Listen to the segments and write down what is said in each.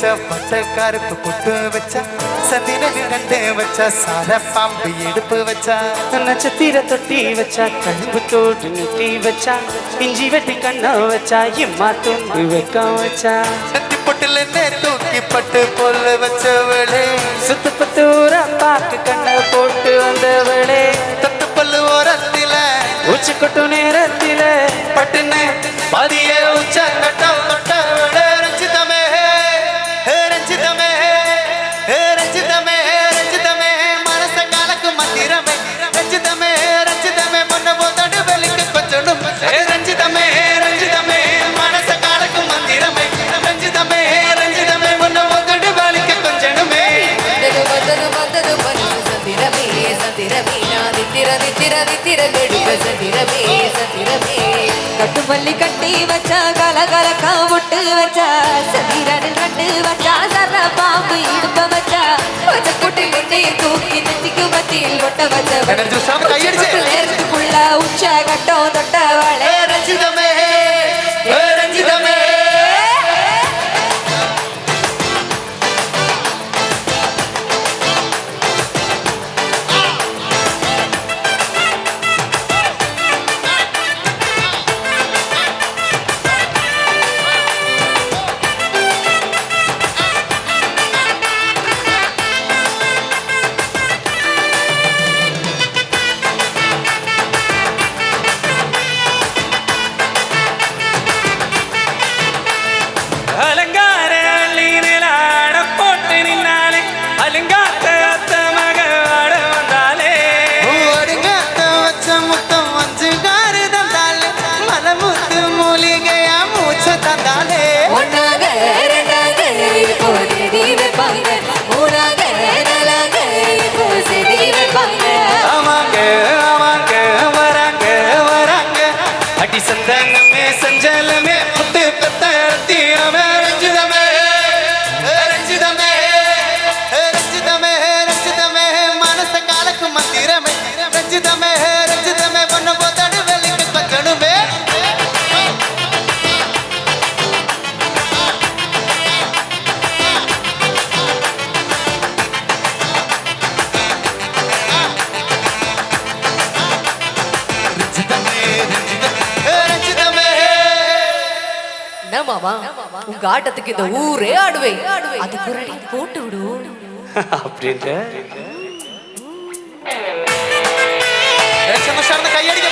வச்ச பட்டக்காரப்பு பொட்டு வச்சா சந்திரன் கண்டு வச்சா சார பாம்பு எடுப்பு வச்சா நட்சத்திர தொட்டி வச்சா கழும்பு தோடு நெட்டி வச்சா இஞ்சி வெட்டி கண்ண வச்சா இம்மா துண்டு வெக்க வச்சா சத்தி பொட்டுல தூக்கி பட்டு போல வச்சவளே சுத்து பத்தூர பாக்கு கண்ண போட்டு வந்தவளே தொட்டு பல்லு ஓரத்தில உச்சி கொட்டு நேரத்தில பட்டுன்னு பாதிய உச்சங்கட்டம் தொட்டவளே ரஞ்சிதமே ரஞ்சிதமே ரஞ்சிதமே ரஞ்சிதமே மனச காலக்கு மந்திரமே ரஞ்சிதமே ரஞ்சிதமே பொண்ணு போதாடு வெளிக்கு கொஞ்சம் ரஞ்சிதமே ரஞ்சிதமே மனச காலக்கு மந்திரமே ரஞ்சிதமே ரஞ்சிதமே பொண்ணு போதாடு வெளிக்கு கொஞ்சமே கட்டுமல்லி கட்டி வச்சா கலகலக்கா விட்டு வச்சா சதிரனில் கண்டு வச்சா சர பாம்பு இடுப்ப வச்சா வச்ச குட்டி குட்டி தூக்கி நெத்திக்கு மத்தியில் ஒட்ட வச்ச நேரத்துக்குள்ள உச்ச கட்டம் தொட்டவளே ரஞ்சிதமே ரஞ்சிதமே அலங்கார அள்ளினில ஆட போட்டு நின்னாலே அலங்கார அத்த மக ஆட வந்தாலே அடுங்காத்த வச்ச முத்தம் அஞ்சு காரு தந்தாலே மனமுத்து மூலிகையா மூச்சு தந்தாலே ஒன்னாக ரெண்டாக இப்போ தேடி வைப்பாங்க மூணாக நாலாக இப்போ செடி வைப்பாங்க ஆமாங்க ஆமாங்க வராங்க வராங்க அடி சந்தானமே சஞ்சலமே முத்து பெத்தத்தியமே ரஞ்சிதமே ரஞ்சிதமே ரஞ்சிதமே ரஞ்சிதமே மனச காலக்கு மந்திரமே ரஞ்சிதமே ரஞ்சிதமே பொண்ணு போத்தாடு வெளிக்கு கொஞ்சணுமே என்ன மாமா உங்க ஆட்டத்துக்கு இந்த ஊரே ஆடுவே அதுக்கு ஒரு அடி போட்டு விடு அப்படின்ட்டு கையடிக்க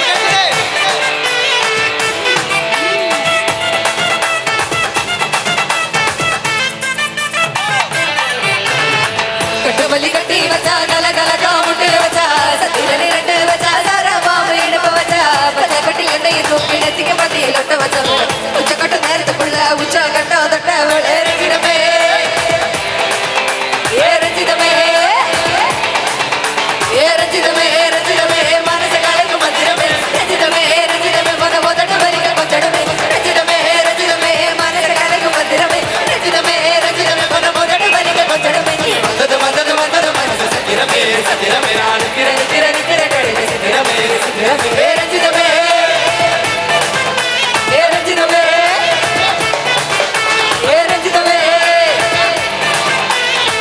கட்டுமல்லி கட்டி வச்சா கலகலக்கா விட்டு வச்சா சத்திரனை ரெண்டு வச்சா சார பாம்பு இடுப்பு வச்சா பச்சை கட்டி எண்ணெய் தூக்கி நெத்திக்க மத்தியில் ஒட்ட வச்சா உச்ச கட்ட நேரத்துக்குள்ள உச்ச கட்டம் தொட்டவளே ரஞ்சிதமே ஏ ரஞ்சிதமே ஏ ரஞ்சிதமே ரஞ்சிதமே மனச காலைக்கு மந்திரமே ரஞ்சிதமே ரஞ்சிதமே மன போதட்டு வரிக கொஞ்சடமே ரஞ்சிதமே ரஞ்சிதமே மனச காலைக்கு மந்திரமே ரஞ்சிதமே ரஞ்சிதமே மன போதட்டு வரிக கொஞ்சடமே வந்தது வந்தது வந்தது மனசு சத்திரமே சத்திரமே நாடு திரை திரை திரை கடையில சத்திரமே சத்திரமே ஏ ரஞ்சிதமே ஏ ரஞ்சிதமே ஏ ரஞ்சிதமே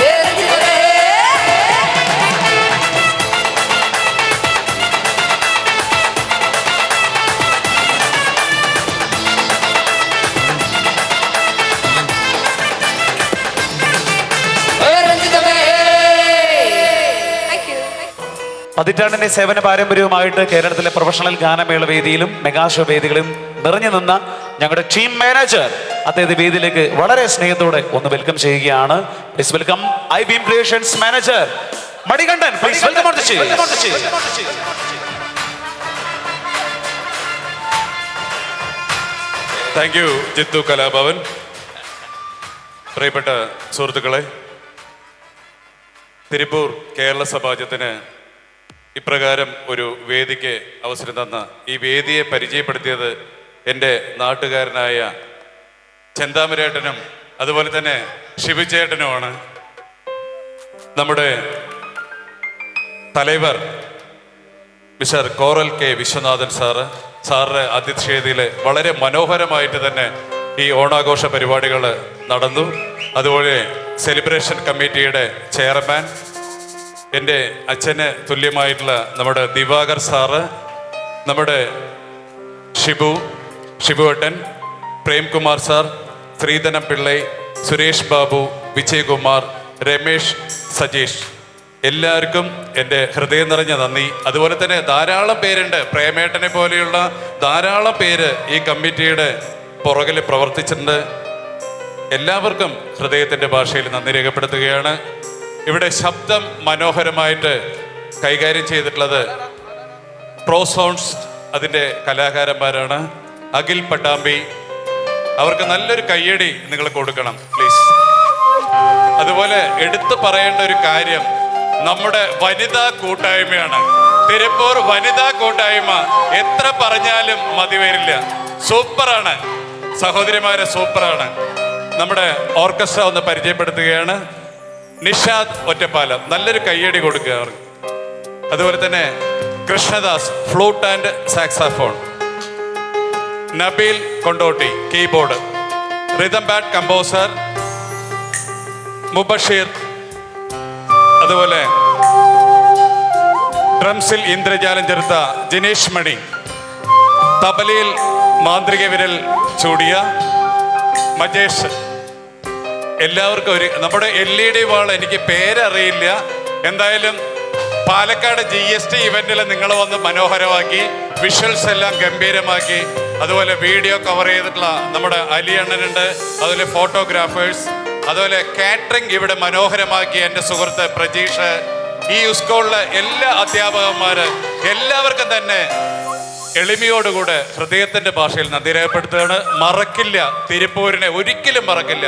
ஏ ரஞ்சிதமே പതിറ്റാണ്ടിന്റെ സേവന പാരമ്പര്യവുമായിട്ട് കേരളത്തിലെ പ്രൊഫഷണൽ ഗാനമേള വേദിയിലും മെഗാഷോ വേദികളും നിറഞ്ഞു നിന്ന ഞങ്ങളുടെ ടീം മാനേജർ അദ്ദേഹത്തെ വേദിയിലേക്ക് വളരെ സ്നേഹത്തോടെ ഒന്ന് വെൽക്കം ചെയ്യുകയാണ്. Please welcome I beam creations manager Manikandan. Please welcome on the stage. Thank you Jithu Kalabhavan. പ്രിയപ്പെട്ട സുഹൃത്തുക്കളെ, തിരുപ്പൂർ കേരള സമാജത്തിന് ഇപ്രകാരം ഒരു വേദിക്ക് അവസരം തന്ന ഈ വേദിയെ പരിചയപ്പെടുത്തിയത് എൻ്റെ നാട്ടുകാരനായ ചെന്താമരേട്ടനും അതുപോലെ തന്നെ ശിവചേട്ടനുമാണ്. നമ്മുടെ തലൈവർ മിസ്റ്റർ കോറൽ കെ വിശ്വനാഥൻ സാറുടെ അധ്യക്ഷതയിൽ വളരെ മനോഹരമായിട്ട് തന്നെ ഈ ഓണാഘോഷ പരിപാടികൾ നടന്നു. അതുപോലെ സെലിബ്രേഷൻ കമ്മിറ്റിയുടെ ചെയർമാൻ, എൻ്റെ അച്ഛന് തുല്യമായിട്ടുള്ള നമ്മുടെ ദിവാകർ സാറ്, നമ്മുടെ ഷിബുവേട്ടൻ, പ്രേംകുമാർ സാർ, ശ്രീധനം പിള്ളൈ, സുരേഷ് ബാബു, വിജയകുമാർ, രമേഷ്, സജീഷ്, എല്ലാവർക്കും എൻ്റെ ഹൃദയം നിറഞ്ഞ നന്ദി. അതുപോലെ തന്നെ ധാരാളം പേരുണ്ട്, പ്രേമേട്ടനെ പോലെയുള്ള ധാരാളം പേര് ഈ കമ്മിറ്റിയുടെ പുറകിൽ പ്രവർത്തിച്ചിട്ടുണ്ട്. എല്ലാവർക്കും ഹൃദയത്തിൻ്റെ ഭാഷയിൽ നന്ദി രേഖപ്പെടുത്തുകയാണ്. ഇവിടെ ശബ്ദം മനോഹരമായിട്ട് കൈകാര്യം ചെയ്തിട്ടുള്ളത് പ്രോ സൗണ്ട്സ്, അതിൻ്റെ കലാകാരന്മാരാണ്. അഖിൽ പട്ടാമ്പി, അവർക്ക് നല്ലൊരു കയ്യടി നിങ്ങൾ കൊടുക്കണം പ്ലീസ്. അതുപോലെ എടുത്തു പറയേണ്ട ഒരു കാര്യം നമ്മുടെ വനിതാ കൂട്ടായ്മയാണ്. തിരുപ്പൂർ വനിതാ കൂട്ടായ്മ എത്ര പറഞ്ഞാലും മതി വരില്ല. സൂപ്പറാണ് സഹോദരിമാരെ, സൂപ്പറാണ്. നമ്മുടെ ഓർക്കസ്ട്ര ഒന്ന് പരിചയപ്പെടുത്തുകയാണ്. നിഷാദ് ഒറ്റപ്പാലം, നല്ലൊരു കയ്യടി കൊടുക്കുക. അതുപോലെ തന്നെ Krishnadas flute and saxophone, Nabeel Kondotty keyboard, rhythm pad composer Mubasheer, അതുപോലെ ഡ്രംസിൽ ഇന്ദ്രജാലം ചേർത്ത ജിനേഷ് മണി, തബലയിൽ മാന്ത്രിക വിരൽ ചൂടിയ മജേഷ്. എല്ലാവർക്കും നമ്മുടെ LED വാൾ എനിക്ക് പേരറിയില്ല. എന്തായാലും പാലക്കാട് GST ഇവന്റിൽ നിങ്ങൾ വന്ന് മനോഹരമാക്കി, വിഷ്വൽസ് എല്ലാം ഗംഭീരമാക്കി. അതുപോലെ വീഡിയോ കവർ ചെയ്തിട്ടുള്ള നമ്മുടെ അലി അണ്ണനുണ്ട്, അതുപോലെ ഫോട്ടോഗ്രാഫേഴ്സ്, അതുപോലെ കാറ്ററിംഗ് ഇവിടെ മനോഹരമാക്കി എൻ്റെ സുഹൃത്ത് പ്രജീഷ്, ഈ സ്കൂളിലെ എല്ലാ അധ്യാപകന്മാര്, എല്ലാവർക്കും തന്നെ എളിമയോടുകൂടെ ഹൃദയത്തിന്റെ ഭാഷയിൽ നന്ദി രേഖപ്പെടുത്തുകയാണ്. മറക്കില്ല, തിരുപ്പൂരിനെ ഒരിക്കലും മറക്കില്ല.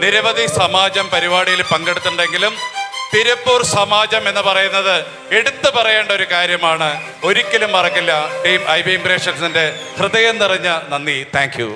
നിരവധി സമാജം പരിപാടിയിൽ പങ്കെടുത്തിട്ടുണ്ടെങ്കിലും തിരുപ്പൂർ സമാജം എന്ന് പറയുന്നത് എടുത്തു പറയേണ്ട ഒരു കാര്യമാണ്. ഒരിക്കലും മറക്കില്ല. ടീം IB ഇംപ്രഷൻസിന്റെ ഹൃദയം നിറഞ്ഞ നന്ദി. Thank you.